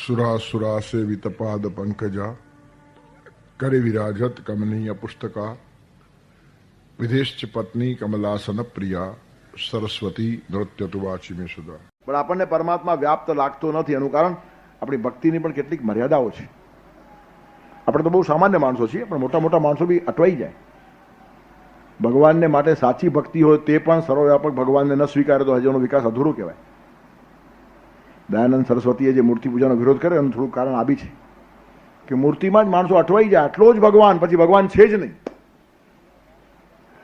सुरा सेवित पाद पंकजा करे विराजत कमनीय पुस्तका विदेश पत्नी कमलासन प्रिया સરસ્વતી નૃત્ય તુ વાચી મેં સુધા. પણ આપણને પરમાત્મા વ્યાપ્ત લાગતો નથી. એનું કારણ આપણી ભક્તિની પણ કેટલીક મર્યાદાઓ છે. આપણે તો બહુ સામાન્ય માણસો છીએ, પણ મોટા મોટા માણસો બી અટવાઈ જાય. ભગવાનને માટે સાચી ભક્તિ હોય તે પણ સર્વવ્યાપક ભગવાનને ન સ્વીકારે તો હજુ એનો વિકાસ અધૂરો કહેવાય. દયાનંદ સરસ્વતીએ જે મૂર્તિ પૂજાનો વિરોધ કર્યો એનું થોડું કારણ આવી છે કે મૂર્તિમાં જ માણસો અટવાઈ જાય. આટલો જ ભગવાન, પછી ભગવાન છે જ નહીં.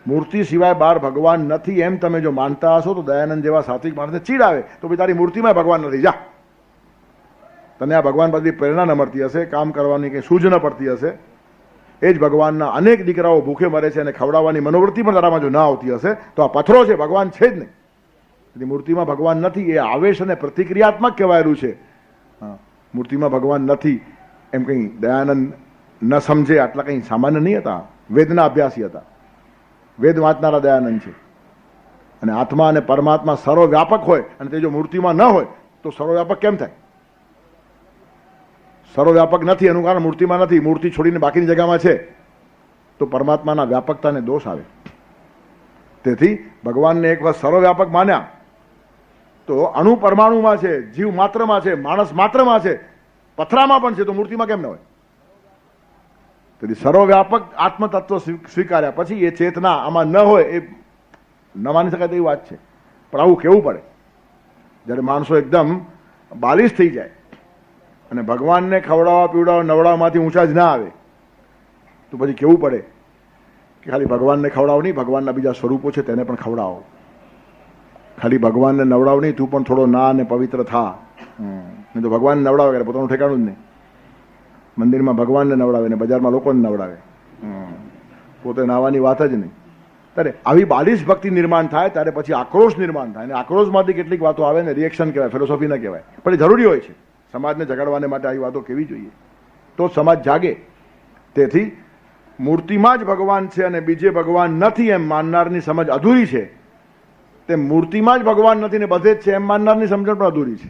મૂર્તિ સિવાય બહાર ભગવાન નથી એમ તમે જો માનતા હશો તો દયાનંદ જેવા સાત્વિક માણસને ચીડ આવે તો ભાઈ તારી મૂર્તિમાં ભગવાન નથી, જા. તને આ ભગવાન પરથી પ્રેરણા ન મળતી હશે, કામ કરવાની કંઈ સૂઝ ન પડતી હશે. એ જ ભગવાનના અનેક દીકરાઓ ભૂખે મરે છે અને ખવડાવવાની મનોવૃત્તિ પણ તારામાં જો ના આવતી હશે તો આ પથ્થરો છે, ભગવાન છે જ નહીં. એટલે મૂર્તિમાં ભગવાન નથી એ આવેશ અને પ્રતિક્રિયાત્મક કહેવાયેલું છે. મૂર્તિમાં ભગવાન નથી એમ કંઈ દયાનંદ ન સમજે આટલા કંઈ સામાન્ય નહીં હતા. વેદના અભ્યાસી હતા, વેદ વાંચનારા દયાનંદ છે. અને આત્મા અને પરમાત્મા સર્વવ્યાપક હોય અને તે જો મૂર્તિમાં ન હોય તો સર્વવ્યાપક કેમ થાય? સર્વવ્યાપક નથી એનું કારણ મૂર્તિમાં નથી. મૂર્તિ છોડીને બાકીની જગ્યામાં છે તો પરમાત્માના વ્યાપકતાને દોષ આવે. તેથી ભગવાનને એક વખત સર્વવ્યાપક માન્યા તો અણુ પરમાણુમાં છે, જીવ માત્રમાં છે, માણસ માત્રમાં છે, પથરામાં પણ છે, તો મૂર્તિમાં કેમ ન હોય? તેથી સર્વવ્યાપક આત્મતત્વ સ્વીકાર્યા પછી એ ચેતના આમાં ન હોય એ ન માની શકાય તેવી વાત છે. પણ આવું કેવું પડે જ્યારે માણસો એકદમ બાલિશ થઈ જાય અને ભગવાનને ખવડાવવા પીવડાવવા નવડાવવામાંથી ઊંચા જ ના આવે તો પછી કેવું પડે કે ખાલી ભગવાનને ખવડાવ નહીં, ભગવાનના બીજા સ્વરૂપો છે તેને પણ ખવડાવો. ખાલી ભગવાનને નવડાવ નહીં, તું પણ થોડો ના અને પવિત્ર થા. નહીં તો ભગવાનને નવડાવે કરે પોતાનું ઠેકાણું જ નહીં. મંદિરમાં ભગવાનને નવડાવે ને બજારમાં લોકોને નવડાવે, પોતે નાવાની વાત જ નહીં. ત્યારે આવી બાલિશ ભક્તિ નિર્માણ થાય ત્યારે પછી આક્રોશ નિર્માણ થાય અને આક્રોશમાંથી કેટલીક વાતો આવે ને રિએક્શન કહેવાય, ફિલોસોફી ન કહેવાય, પણ એ જરૂરી હોય છે. સમાજને જગાડવાને માટે આવી વાતો કહેવી જોઈએ તો સમાજ જાગે. તેથી મૂર્તિમાં જ ભગવાન છે અને બીજે ભગવાન નથી એમ માનનારની સમજ અધૂરી છે. તે મૂર્તિમાં જ ભગવાન નથી ને બધે જ છે એમ માનનારની સમજણ પણ અધૂરી છે.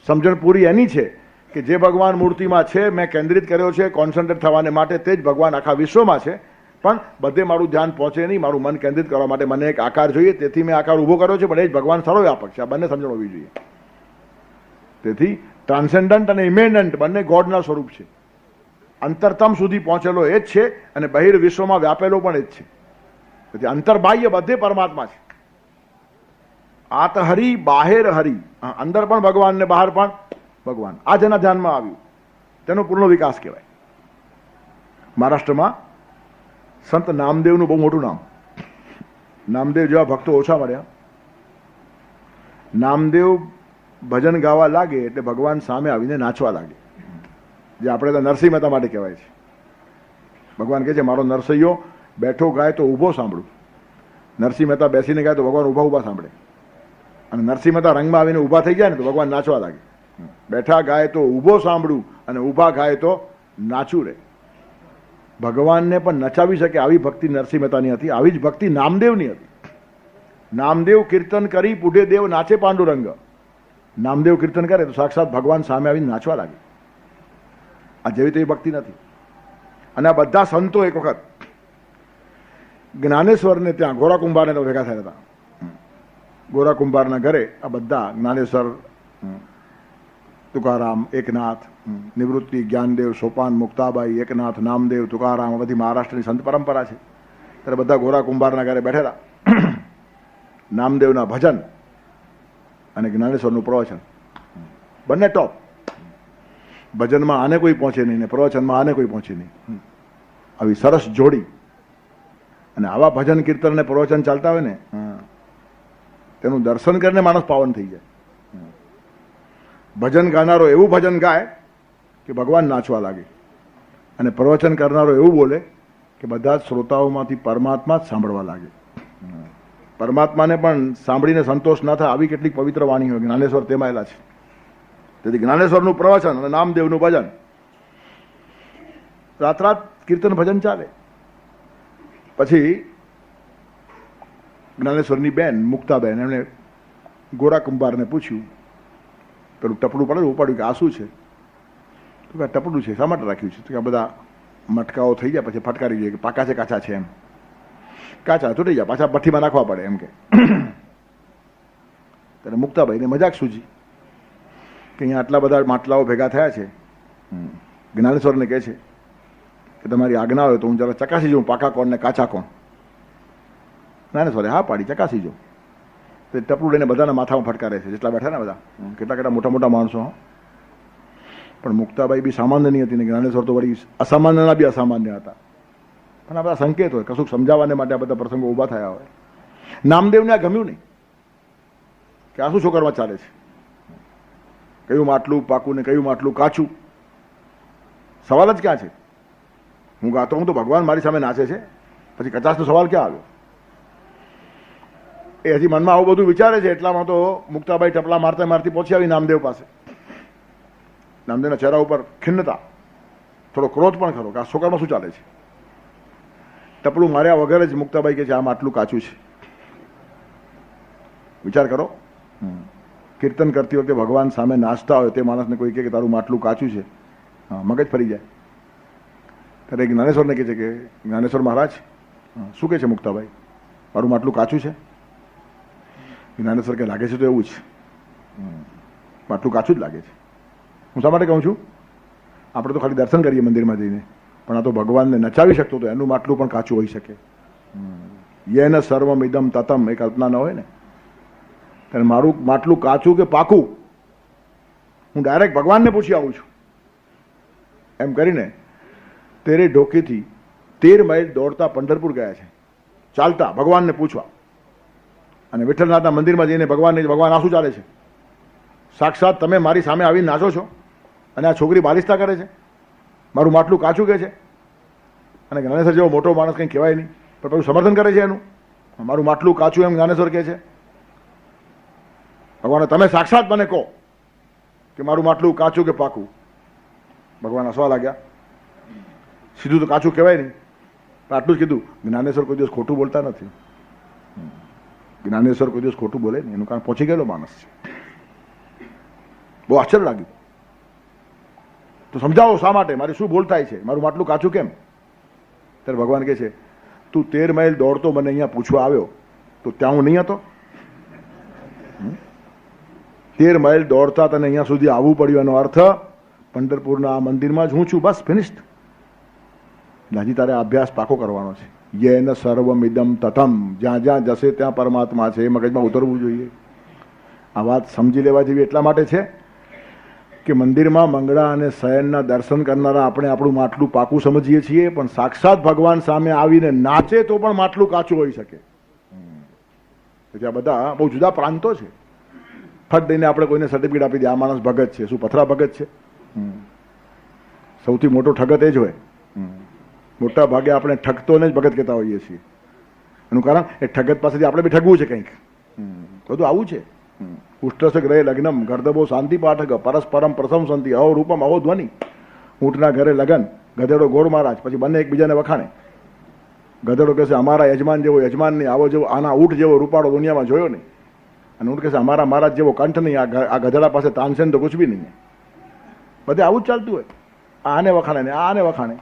સમજણ પૂરી એની છે કે જે ભગવાન મૂર્તિમાં છે, મેં કેન્દ્રિત કર્યો છે કોન્સન્ટ્રેટ થવાને માટે, તે જ ભગવાન આખા વિશ્વમાં છે. પણ બધે મારું ધ્યાન પહોંચે નહીં, મારું મન કેન્દ્રિત કરવા માટે મને એક આકાર જોઈએ, તેથી મેં આકાર ઊભો કર્યો છે, પણ એ જ ભગવાન સર્વવ્યાપક છે. આ બંને સમજણ હોવી જોઈએ. તેથી ટ્રાન્સેન્ડન્ટ અને ઇમેન્ડન્ટ બંને ગોડના સ્વરૂપ છે. અંતરતમ સુધી પહોંચેલો એ જ છે અને બહિર વિશ્વમાં વ્યાપેલો પણ એ જ છે. તેથી અંતર્બાહ્ય બધે પરમાત્મા છે. આત હરી બાહેર હરી, અંદર પણ ભગવાન ને બહાર પણ ભગવાન. આ જેના ધ્યાનમાં આવ્યું તેનો પૂર્ણ વિકાસ કહેવાય. મહારાષ્ટ્રમાં સંત નામદેવનું બહુ મોટું નામ. નામદેવ જેવા ભક્તો ઓછા મળ્યા. નામદેવ ભજન ગાવા લાગે એટલે ભગવાન સામે આવીને નાચવા લાગે, જે આપણે તો નરસિંહ મહેતા માટે કહેવાય છે. ભગવાન કહે છે મારો નરસૈયો બેઠો ગાય તો ઊભો સાંભળું. નરસિંહ મહેતા બેસીને ગાય તો ભગવાન ઊભા ઊભા સાંભળે. અને નરસિંહ મહેતા રંગમાં આવીને ઊભા થઈ જાય ને તો ભગવાન નાચવા લાગે. બેઠા ગાય તો ઊભો સાંભળું અને ઊભા ગાય તો નાચું રે. ભગવાનને પણ નચાવી શકે આવી ભક્તિ નરસિંહ મહેતાની હતી. આવી જ ભક્તિ નામદેવની હતી. નામદેવ કીર્તન કરી પુઢે દેવ નાચે પાંડુરંગ. નામદેવ કીર્તન કરે તો સાક્ષાત ભગવાન સામે આવીને નાચવા લાગે. આ જેવી તેવી ભક્તિ નથી. અને આ બધા સંતો એક વખત જ્ઞાનેશ્વરને ત્યાં ગોરા કુંભારને તો ભેગા થયા હતા. ગોરા કુંભારના ઘરે આ બધા જ્ઞાનેશ્વર, તુકારામ, એકનાથ, નિવૃત્તિ, જ્ઞાનદેવ, સોપાન, મુક્તાબાઈ, એકનાથ, નામદેવ, તુકારામ, આ બધી મહારાષ્ટ્રની સંત પરંપરા છે. ત્યારે બધા ગોરા કુંભારના ઘરે બેઠેલા. નામદેવના ભજન અને જ્ઞાનેશ્વરનું પ્રવચન બંને ટોપ. ભજનમાં આને કોઈ પહોંચે નહીં ને પ્રવચનમાં આને કોઈ પહોંચે નહીં. આવી સરસ જોડી. અને આવા ભજન કીર્તન અને પ્રવચન ચાલતા હોય ને તેનું દર્શન કરીને માણસ પાવન થઈ જાય. ભજન ગાનારો એવું ભજન ગાય કે ભગવાન નાચવા લાગે અને પ્રવચન કરનારો એવું બોલે કે બધા જ શ્રોતાઓમાંથી પરમાત્મા જ સાંભળવા લાગે. પરમાત્માને પણ સાંભળીને સંતોષ ના થાય આવી કેટલીક પવિત્ર વાણી હોય. જ્ઞાનેશ્વર તેમાં છે. તેથી જ્ઞાનેશ્વરનું પ્રવચન અને નામદેવનું ભજન રાત રાત કીર્તન ભજન ચાલે. પછી જ્ઞાનેશ્વરની બેન મુક્તાબેન એમણે ગોરા કુંભારને પૂછ્યું, પેલું ટપડું પડે ઉપાડ્યું કે આ શું છે? તો કે ટપડું છે, શા માટે રાખ્યું છે? તો કે આ બધા મટકાઓ થઈ ગયા પછી ફટકારી જોઈએ કે પાકા છે કાચા છે, એમ કાચા તૂટી ગયા પાછા ભઠ્ઠીમાં નાખવા પડે એમ કે. ત્યારે મુક્તાબાઈને મજાક સૂજી કે અહીંયા આટલા બધા માટલાઓ ભેગા થયા છે. જ્ઞાનેશ્વરને કહે છે કે તમારી આજ્ઞા હોય તો હું જરા ચકાસી જાઉં પાકા કોણ ને કાચા કોણ. જ્ઞાનેશ્વરે હા પાડી, ચકાસી જાઉં. તો ટપલું લઈને બધાના માથામાં ફટકારે છે, જેટલા બેઠા ને બધા, કેટલા કેટલા મોટા મોટા માણસો. પણ મુક્તાબાઈ બી સામાન્ય નહીં હતી ને જ્ઞાનેશ્વર તો વળી અસામાન્યના બી અસામાન્ય હતા. પણ આ બધા સંકેત હોય, કશુંક સમજાવવાને માટે આ બધા પ્રસંગો ઊભા થયા હોય. નામદેવને આ ગમ્યું નહીં કે આ શું છોકરમાં ચાલે છે, કયું માટલું પાકું ને કયું માટલું કાચું. સવાલ જ ક્યાં છે? હું ગાતો હું તો ભગવાન મારી સામે નાચે છે, પછી કચાશનો સવાલ ક્યાં આવ્યો? એ હજી મનમાં આવું બધું વિચારે છે. એટલામાં તો મુક્તાબાઈ ટપલા મારતા મારતી પહોંચી આવી નામદેવ પાસે. નામદેવના ચહેરા ઉપર ખિન્નતા, થોડો ક્રોધ પણ ખરો કે આ છોકરામાં શું ચાલે છે. ટપલું માર્યા વગર જ મુક્તાબાઈ કે છે આમ આટલું કાચું છે. વિચાર કરો, કીર્તન કરતી વખતે ભગવાન સામે નાચતા હોય તે માણસને કોઈ કહે કે તારું માટલું કાચું છે, મગજ ફરી જાય. ત્યારે જ્ઞાનેશ્વરને કહે છે કે જ્ઞાનેશ્વર મહારાજ શું કહે છે મુક્તાબાઈ, મારું માટલું કાચું છે? જ્ઞાનેશ્વર કે લાગે છે તો એવું જ, માટલું કાચું જ લાગે છે. હું શા માટે કહું છું? આપણે તો ખાલી દર્શન કરીએ મંદિરમાં જઈને, પણ આ તો ભગવાનને નચાવી શકતો તો એનું માટલું પણ કાચું હોઈ શકે. યેન સર્વમ ઇદમ તતમ એ કલ્પના ન હોય ને. ત્યારે મારું માટલું કાચું કે પાકું, હું ડાયરેક્ટ ભગવાનને પૂછી આવું છું. એમ કરીને તેરે ઢોકીથી 13 માઇલ દોડતા પંઢરપુર ગયા છે, ચાલતા ભગવાનને પૂછવા. અને વિઠ્ઠલનાથના મંદિરમાં જઈને ભગવાન આ શું ચાલે છે? સાક્ષાત તમે મારી સામે આવીને નાચો છો અને આ છોકરી બાલિસ્તા કરે છે, મારું માટલું કાચું કે છે. અને જ્ઞાનેશ્વર જેવો મોટો માણસ કંઈ કહેવાય નહીં, પણ પેલું સમર્થન કરે છે એનું, મારું માટલું કાચું એમ જ્ઞાનેશ્વર કહે છે. ભગવાને તમે સાક્ષાત મને કહો કે મારું માટલું કાચું કે પાકું. ભગવાન હસવા લાગ્યા. સીધું તો કાચું કહેવાય નહીં, પણ આટલું જ કીધું. જ્ઞાનેશ્વર કોઈ દિવસ ખોટું બોલતા નથી. જ્ઞાનેશ્વર કોઈ દિવસ ખોટું બોલે નહીં, એનું કારણ પહોંચી ગયેલો માણસ છે. બહુ આશ્ચર્ય લાગ્યું. તો સમજાવો શા માટે, મારી શું ભૂલ થાય છે, મારું માટલું કાચું કેમ? ત્યારે ભગવાન કહે છે તું 13 માઇલ દોડતો મને અહીંયા પૂછવા આવ્યો તો ત્યાં હું નહીં હતો? 13 માઇલ દોડતા તને અહીંયા સુધી આવવું પડ્યું, એનો અર્થ પંઢરપુરના આ મંદિરમાં જ હું છું, બસ ફિનિશ્ડ. હજી તારે અભ્યાસ પાકો કરવાનો છે. યેન સર્વમિદમ તતમ, જ્યાં જ્યાં જશે ત્યાં પરમાત્મા છે, એ મગજમાં ઉતરવું જોઈએ. આ વાત સમજી લેવા જેવી એટલા માટે છે કે મંદિરમાં મંગળા અને શયનના દર્શન કરનારા આપણે આપણું માટલું પાકું સમજીએ છીએ, પણ સાક્ષાત ભગવાન સામે આવીને નાચે તો પણ માટલું કાચું હોઈ શકે. એટલે આ બધા બહુ જુદા પ્રાંતો છે. ફટ દઈને આપણે કોઈને સર્ટિફિકેટ આપી દઈએ આ માણસ ભગત છે. શું પથરા ભગત છે? સૌથી મોટો ઠગત એ જ હોય. મોટા ભાગે આપણે ઠગતોને જ ભગત કહેતા હોઈએ છીએ. એનું કારણ એ ઠગત પાસેથી આપણે બી ઠગવું છે કંઈક. બધું આવું છે. ઉષ્ટસ ગ્રહે લગ્નમ ગર્દભો શાંતિ પાઠક પરસ્પરમ પ્રશંસંતિ અહો રૂપમ અહો ધ્વનિ. ઊંટના ઘરે લગન, ગધેડો ગોળ મહારાજ, પછી બંને એકબીજાને વખાણે. ગધેડો કહેશે અમારા યજમાન જેવો યજમાન નહીં, આવો જેવો આના ઊંટ જેવો રૂપાળો દુનિયામાં જોયો નહીં. અને ઊંટ કહેશે અમારા મહારાજ જેવો કંઠ નહીં, આ ગધેડા પાસે તાનસેન તો કુછ બી નહીં. બધે આવું જ ચાલતું હોય. આને વખાણે ને આને વખાણે.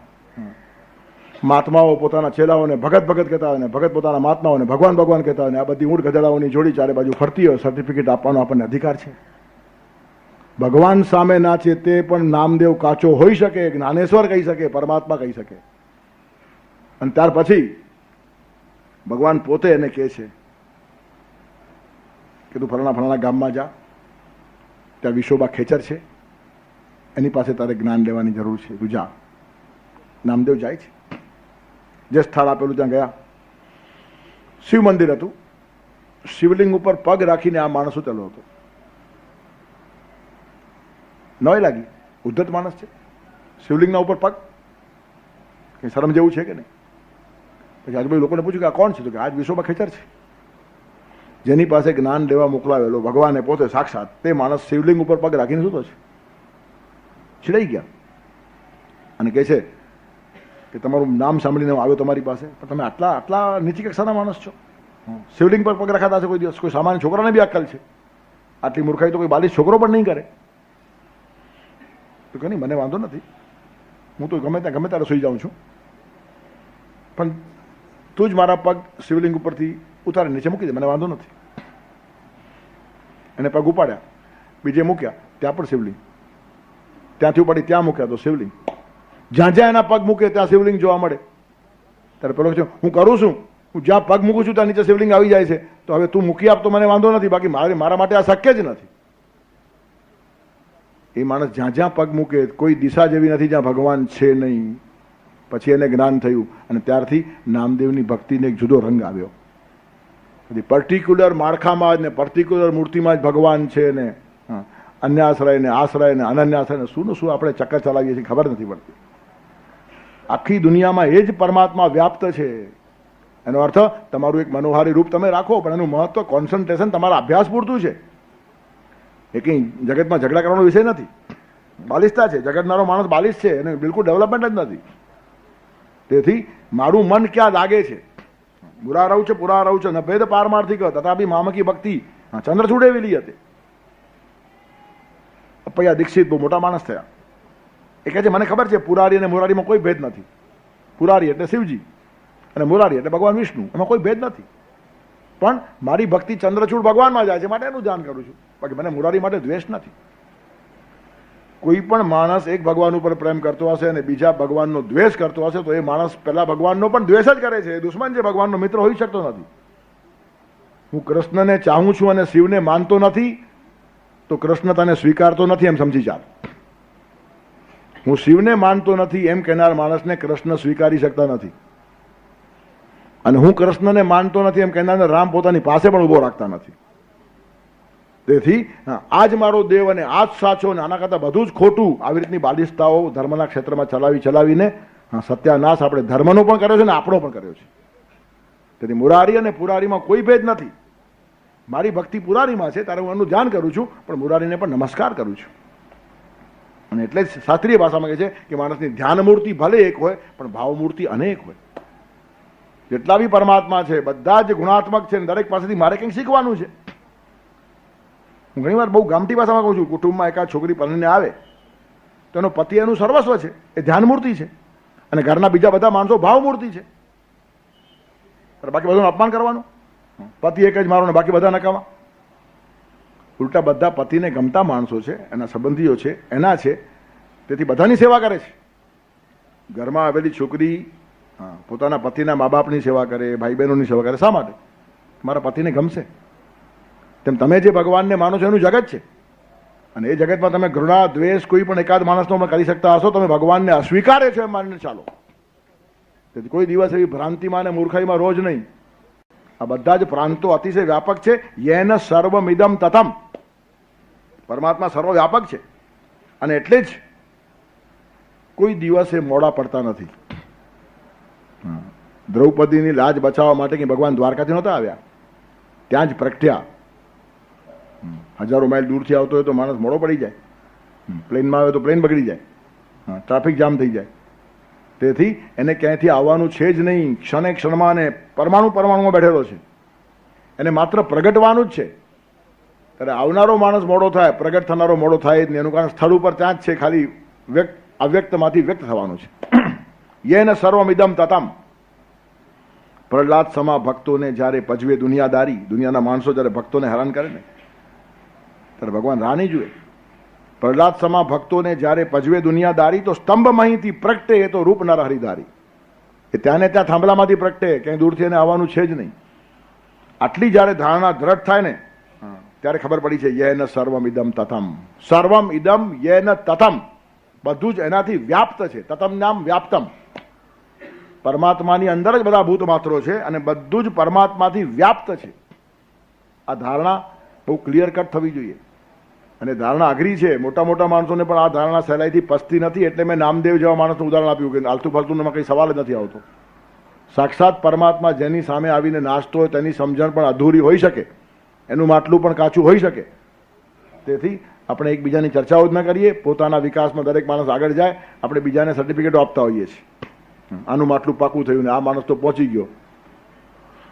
મહાત્માઓ પોતાના ચેલાઓને ભગત ભગત કહેતા હોય ને ભગત પોતાના મહાત્માઓને ભગવાન ભગવાન કહેતા હોય ને આ બધી ઊંટ ગધેડાઓની જોડી ચારે બાજુ ફરતી હોય. સર્ટિફિકેટ આપવાનો આપણને અધિકાર છે. ભગવાન સામે નાચે તે પણ નામદેવ કાચો હોઈ શકે, જ્ઞાનેશ્વર કહી શકે, પરમાત્મા કહી શકે. અને ત્યાર પછી ભગવાન પોતે એને કહે છે કે તું ફલાણા ગામમાં જા, ત્યાં વિશોબા ખેચર છે, એની પાસે તારે જ્ઞાન લેવાની જરૂર છે, તું જા. નામદેવ જાય છે. જે સ્થળ આપેલું ત્યાં ગયા. શિવ મંદિર હતું. શિવલિંગ ઉપર પગ રાખીને આ માણસ ઉતરેલો હતો. નવાઈ લાગી, ઉદ્ધત માણસ છે, શિવલિંગના ઉપર પગ, કઈ શરમ જેવું છે કે નહીં? પછી આજુબાજુ લોકોને પૂછ્યું કે આ કોણ છે? તો કે આજ વિશોબા ખેચર છે, જેની પાસે જ્ઞાન લેવા મોકલાવેલો ભગવાને પોતે સાક્ષાત. તે માણસ શિવલિંગ ઉપર પગ રાખીને સૂતો છે. ચીડાઈ ગયા અને કહે છે કે તમારું નામ સાંભળીને આવ્યો તમારી પાસે, પણ તમે આટલા નીચી કક્ષાના માણસ છો. શિવલિંગ પર પગ રખાતા છે કોઈ દિવસ? કોઈ સામાન્ય છોકરાને બી અક્કલ છે? આટલી મૂર્ખાઈ તો કોઈ બાલીસ છોકરો પણ નહીં કરે. તો કે નહીં, મને વાંધો નથી, હું તો ગમે ત્યારે સૂઈ જાઉં છું, પણ તું જ મારા પગ શિવલિંગ ઉપરથી ઉતારી નીચે મૂકી દે, મને વાંધો નથી. એને પગ ઉપાડ્યા, બીજે મૂક્યા, ત્યાં પણ શિવલિંગ, ત્યાંથી ઉપાડી ત્યાં મૂક્યા તો શિવલિંગ, જ્યાં જ્યાં એના પગ મૂકે ત્યાં શિવલિંગ જોવા મળે. ત્યારે પેલો છે, હું કરું છું, હું જ્યાં પગ મૂકું છું ત્યાં નીચે શિવલિંગ આવી જાય છે, તો હવે તું મૂકી આપ તો મને વાંધો નથી, બાકી મારા માટે આ શક્ય જ નથી. એ માણસ જ્યાં જ્યાં પગ મૂકે કોઈ દિશા જેવી નથી જ્યાં ભગવાન છે નહીં. પછી એને જ્ઞાન થયું અને ત્યારથી નામદેવની ભક્તિને એક જુદો રંગ આવ્યો. પર્ટિક્યુલર માળખામાં જ ને પર્ટિક્યુલર મૂર્તિમાં જ ભગવાન છે ને અન્યાશ્રય ને આશ્રય ને અનન્યાશ્રય ને શું આપણે ચક્કર ચલાવીએ છીએ ખબર નથી પડતી. આખી દુનિયામાં એ જ પરમાત્મા વ્યાપ્ત છે. એનો અર્થ તમારું એક મનોહારી રૂપ તમે રાખો, પણ એનું મહત્વ કોન્સન્ટ્રેશન તમારા અભ્યાસ પૂરતું છે. એ કંઈ જગતમાં ઝઘડા કરવાનો વિષય નથી. બાલિશતા છે, જગતનારો માણસ બાલિશ છે, એને બિલકુલ ડેવલપમેન્ટ જ નથી. તેથી મારું મન ક્યાં લાગે છે, બુરા રહું છે પુરા રહું છે ન ભેદ પારમાર્થિક તથાપી મામકી ભક્તિ ચંદ્રચૂડ એવી હતી. અપૈયા દીક્ષિત બહુ મોટા માણસ થયા. એ કહે છે મને ખબર છે પુરારી અને મુરારીમાં કોઈ ભેદ નથી. પુરારી એટલે શિવજી અને મુરારી એટલે ભગવાન વિષ્ણુ, એમાં કોઈ ભેદ નથી. પણ મારી ભક્તિ ચંદ્રચૂડ ભગવાનમાં જાય છે માટે એનું ધ્યાન કરું છું, બાકી મને મુરારી માટે દ્વેષ નથી. કોઈ પણ માણસ એક ભગવાન ઉપર પ્રેમ કરતો હશે અને બીજા ભગવાનનો દ્વેષ કરતો હશે તો એ માણસ પહેલા ભગવાનનો પણ દ્વેષ જ કરે છે. એ દુશ્મન છે, ભગવાનનો મિત્ર હોઈ શકતો નથી. હું કૃષ્ણને ચાહું છું અને શિવને માનતો નથી તો કૃષ્ણ તને સ્વીકારતો નથી એમ સમજી ચાલ. હું શિવને માનતો નથી એમ કહેનાર માણસને કૃષ્ણ સ્વીકારી શકતા નથી, અને હું કૃષ્ણને માનતો નથી એમ કહેનારને રામ પોતાની પાસે પણ ઉભો રાખતા નથી. તેથી આ જ મારો દેવ અને આ જ સાચો અને આના કરતાં બધું જ ખોટું, આવી રીતની બાલિશતાઓ ધર્મના ક્ષેત્રમાં ચલાવીને સત્યાનાશ આપણે ધર્મનો પણ કર્યો છે ને આપણો પણ કર્યો છે. તેથી મુરારી અને પુરારીમાં કોઈ ભેદ નથી. મારી ભક્તિ પુરારીમાં છે ત્યારે હું એનું ધ્યાન કરું છું, પણ મુરારીને પણ નમસ્કાર કરું છું. અને એટલે જ શાસ્ત્રીય ભાષામાં કહે છે કે માણસની ધ્યાન મૂર્તિ ભલે એક હોય પણ ભાવ મૂર્તિ અનેક હોય. જેટલા બી પરમાત્મા છે બધા જ ગુણાત્મક છે, દરેક પાસેથી મારે કંઈક શીખવાનું છે. હું ઘણી વાર બહુ ગામઠી ભાષામાં કહું છું, કુટુંબમાં એકાદ છોકરી પરણીને આવે તો એનો પતિ એનું સર્વસ્વ છે, એ ધ્યાન મૂર્તિ છે, અને ઘરના બીજા બધા માણસો ભાવ મૂર્તિ છે. બાકી બધાનું અપમાન કરવાનું, પતિ એક જ મારો ને બાકી બધા નકામા. ઉલટા બધા પતિને ગમતા માણસો છે, એના સંબંધીઓ છે, એના છે, તેથી બધાની સેવા કરે છે. ઘરમાં આવેલી છોકરી પોતાના પતિના મા બાપની સેવા કરે, ભાઈ બહેનોની સેવા કરે. શા માટે? મારા પતિને ગમશે. તેમ તમે જે ભગવાનને માનો છો એનું જગત છે, અને એ જગતમાં તમે ઘૃણા દ્વેષ કોઈ પણ એકાદ માણસનો કરી શકતા હશો, તમે ભગવાનને અસ્વીકારે છો એમ માનીને ચાલો. તેથી કોઈ દિવસ એવી ભ્રાંતિમાં અને મૂર્ખાઈમાં રોજ નહીં. આ બધા જ પ્રાંતો અતિશય વ્યાપક છે. યેન સર્વમિદમ તથમ, પરમાત્મા સર્વવ્યાપક છે, અને એટલે જ કોઈ દિવસે મોડા પડતા નથી. દ્રૌપદીની લાજ બચાવવા માટે કે ભગવાન દ્વારકાથી નહોતા આવ્યા, ત્યાં જ પ્રગટ્યા. હજારો માઇલ દૂરથી આવતો હોય તો માણસ મોડો પડી જાય, પ્લેનમાં આવે તો પ્લેન બગડી જાય, ટ્રાફિક જામ થઈ જાય. તેથી એને ક્યાંયથી આવવાનું છે જ નહીં. ક્ષણે ક્ષણમાં અને પરમાણુમાં બેઠેલો છે, એને માત્ર પ્રગટવાનું જ છે. ત્યારે આવનારો માણસ મોડો થાય, પ્રગટ થનારો મોડો થાય જ નહીં. એનું કારણ સ્થળ ઉપર ત્યાં જ છે, ખાલી અવ્યક્તમાંથી વ્યક્ત થવાનું છે. યેન સર્વમિદમ તતમ. પ્રહલાદ સમા ભક્તોને જ્યારે પજવે દુનિયાદારી, દુનિયાના માણસો જ્યારે ભક્તોને હેરાન કરે ને ત્યારે ભગવાન રાહ નહીં જુએ. પ્રહલાદ સમા ભક્તોને જ્યારે પજવે દુનિયાદારી તો સ્તંભ માહીથી પ્રગટે, એ તો રૂપ નર હરિધારી. એ ત્યાંને ત્યાં થાંભલામાંથી પ્રગટે, ક્યાંય દૂરથી એને આવવાનું છે જ નહીં. આટલી જ્યારે ધારણા દ્રઢ થાય ને ત્યારે ખબર પડી છે યેન સર્વમ ઇદમ તથમ. સર્વમ ઇદમ યેન તથમ, બધું જ એનાથી વ્યાપ્ત છે. તથમ નામ વ્યાપ્તમ, પરમાત્માની અંદર જ બધા ભૂતમાત્રો છે અને બધું જ પરમાત્માથી વ્યાપ્ત છે. આ ધારણા બહુ ક્લિયર કટ થવી જોઈએ, અને ધારણા અઘરી છે. મોટા મોટા માણસોને પણ આ ધારણા સહેલાઈથી પચતી નથી. એટલે મેં નામદેવ જેવા માણસનું ઉદાહરણ આપ્યું કે આલતું ફાલતુમાં કંઈ સવાલ જ નથી આવતો. સાક્ષાત પરમાત્મા જેની સામે આવીને નાચતો હોય તેની સમજણ પણ અધૂરી હોઈ શકે, એનું માટલું પણ કાચું હોઈ શકે. તેથી આપણે એકબીજાની ચર્ચાઓ જ ન કરીએ. પોતાના વિકાસમાં દરેક માણસ આગળ જાય, આપણે બીજાને સર્ટિફિકેટો આપતા હોઈએ છીએ. આનું માટલું પાકું થયું ને આ માણસ તો પહોંચી ગયો.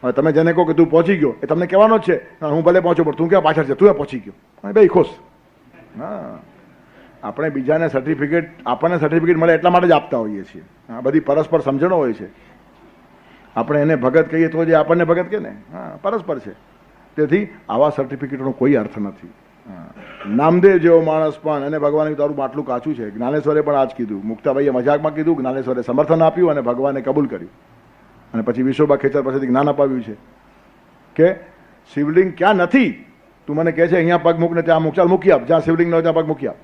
હવે તમે જેને કહો કે તું પહોંચી ગયો, એ તમને કહેવાનો જ છે હું ભલે પહોંચ્યો પણ તું ક્યાં પાછળ છે, તું પહોંચી ગયો, ભાઈ ખુશ. હા, આપણે બીજાને સર્ટિફિકેટ, આપણને સર્ટિફિકેટ મળે એટલા માટે જ આપતા હોઈએ છીએ. આ બધી પરસ્પર સમજણો હોય છે. આપણે એને ભગત કહીએ તો જે આપણને ભગત કે ને, હા, પરસ્પર છે. તેથી આવા સર્ટિફિકેટનો કોઈ અર્થ નથી. નામદેવ જેવો માણસ પણ એને ભગવાને તારું માટલું કાચું છે. જ્ઞાનેશ્વરે પણ આ જ કીધું. મુક્તાભાઈએ મજાકમાં કીધું, જ્ઞાનેશ્વરે સમર્થન આપ્યું અને ભગવાને કબૂલ કર્યું. અને પછી વિશ્વબા ખેચર પાસેથી જ્ઞાન અપાવ્યું છે કે શિવલિંગ ક્યાં નથી, તું મને કહે છે અહીંયા પગ મૂક ને ત્યાં મૂક, ચાલ મૂકી આપ. જ્યાં શિવલિંગ ન હોય ત્યાં પગ મૂકી આપ.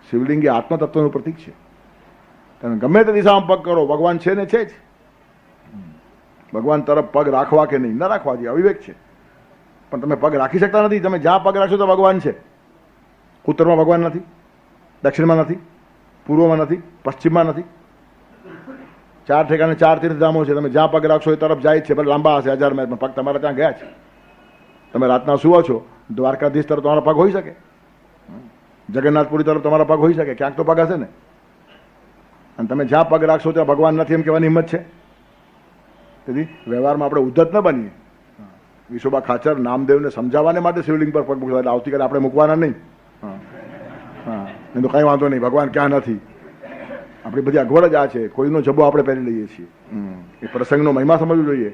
શિવલિંગ એ આત્મતત્વનું પ્રતીક છે. તમે ગમે તે દિશામાં પગ કરો, ભગવાન છે ને છે જ. ભગવાન તરફ પગ રાખવા કે નહીં, ન રાખવા જોઈએ, અવિવેક છે. પણ તમે પગ રાખી શકતા નથી. તમે જ્યાં પગ રાખશો તો ભગવાન છે. ઉત્તરમાં ભગવાન નથી, દક્ષિણમાં નથી, પૂર્વમાં નથી, પશ્ચિમમાં નથી. 4 ઠેકાણે 4 તીર્થધામો છે. તમે જ્યાં પગ રાખશો એ તરફ જાય જ છે. ભલે લાંબા હશે 1000 માઇલ, પગ તમારા ત્યાં ગયા છે. તમે રાતના સુવો છો, દ્વારકાધીશ તરફ તમારા પગ હોઈ શકે, જગન્નાથપુરી તરફ તમારા પગ હોઈ શકે, ક્યાંક તો પગ હશે ને. અને તમે જ્યાં પગ રાખશો ત્યાં ભગવાન નથી એમ કહેવાની હિંમત છે. તેથી વ્યવહારમાં આપણે ઉદ્ધત ન બનીએ. વિશ્વબા ખાચર નામદેવને સમજાવવાને માટે શિવલિંગ પર પગ મૂકવા, એટલે આવતીકાલે આપણે મૂકવાના નહીં. હા, નહીં તો કંઈ વાંધો નહીં, ભગવાન ક્યાં નથી. આપણી બધી અગવડ જ આ છે. કોઈનો જબો આપણે પહેરી લઈએ છીએ. એ પ્રસંગનો મહિમા સમજવો જોઈએ.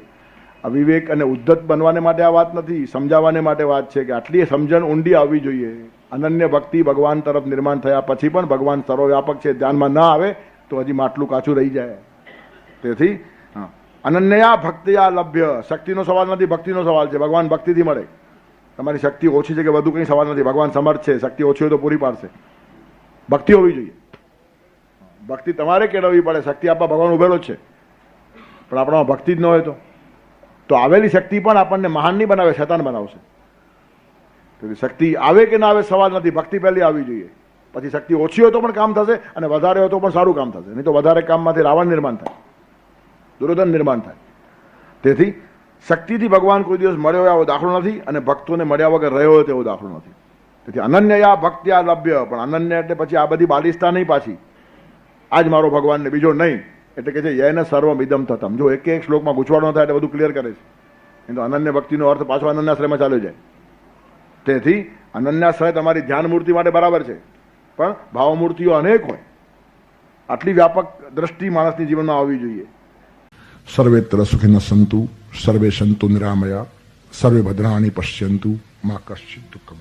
અવિવેક અને ઉદ્ધત બનવાને માટે આ વાત નથી, સમજાવવાને માટે વાત છે કે આટલી સમજણ ઊંડી આવવી જોઈએ. અનન્ય ભક્તિ ભગવાન તરફ નિર્માણ થયા પછી પણ ભગવાન સર્વવ્યાપક છે ધ્યાનમાં ના આવે તો હજી માટલું કાચું રહી જાય. તેથી અનન્યા ભક્તિયા લભ્ય, શક્તિનો સવાલ નથી, ભક્તિનો સવાલ છે. ભગવાન ભક્તિથી મળે. તમારી શક્તિ ઓછી છે કે વધુ કંઈ સવાલ નથી. ભગવાન સમર્થ છે, શક્તિ ઓછી હોય તો પૂરી પાડશે. ભક્તિ હોવી જોઈએ. ભક્તિ તમારે કેળવવી પડે. શક્તિ આપવા ભગવાન ઉભેલો જ છે, પણ આપણામાં ભક્તિ જ ન હોય તો આવેલી શક્તિ પણ આપણને મહાન નહીં બનાવે, શૈતાન બનાવશે. તેથી શક્તિ આવે કે ના આવે સવાલ નથી, ભક્તિ પહેલી આવવી જોઈએ. પછી શક્તિ ઓછી હોય તો પણ કામ થશે અને વધારે હોય તો પણ સારું કામ થશે. નહીં તો વધારે કામમાંથી રાવણ નિર્માણ થાય, દુર્યોધન નિર્માણ થાય. તેથી શક્તિથી ભગવાન કોઈ દિવસ મળ્યો હોય એવો દાખલો નથી અને ભક્તોને મળ્યા વગર રહ્યો હોય તેવો દાખલો નથી. તેથી અનન્યયા ભક્ત્યા લભ્ય, પણ અનન્ય એટલે પછી આ બધી બાલિસ્તા નહીં પાછી. આ જ મારો ભગવાન ને બીજો નહીં. એટલે કે છે યૈન સર્વમ ઇદમ તતમ. જો એક શ્લોકમાં ગૂંચવાડો થાય એટલે બધું ક્લિયર કરે છે. નહીં તો અનન્ય ભક્તિનો અર્થ પાછો અનન્યાશ્રયમાં ચાલ્યો જાય. તેથી અનન્યાશ્રય તમારી ધ્યાન મૂર્તિ માટે બરાબર છે, પણ ભાવમૂર્તિઓ અનેક હોય. આટલી વ્યાપક દ્રષ્ટિ માણસની જીવનમાં આવવી જોઈએ. સર્વેત્ર સુખિનઃ સંતુ, સર્વે સંતુ નિરામયા, સર્વે ભદ્રાણિ પશ્યન્તુ, મા કશ્ચિત દુઃખમ.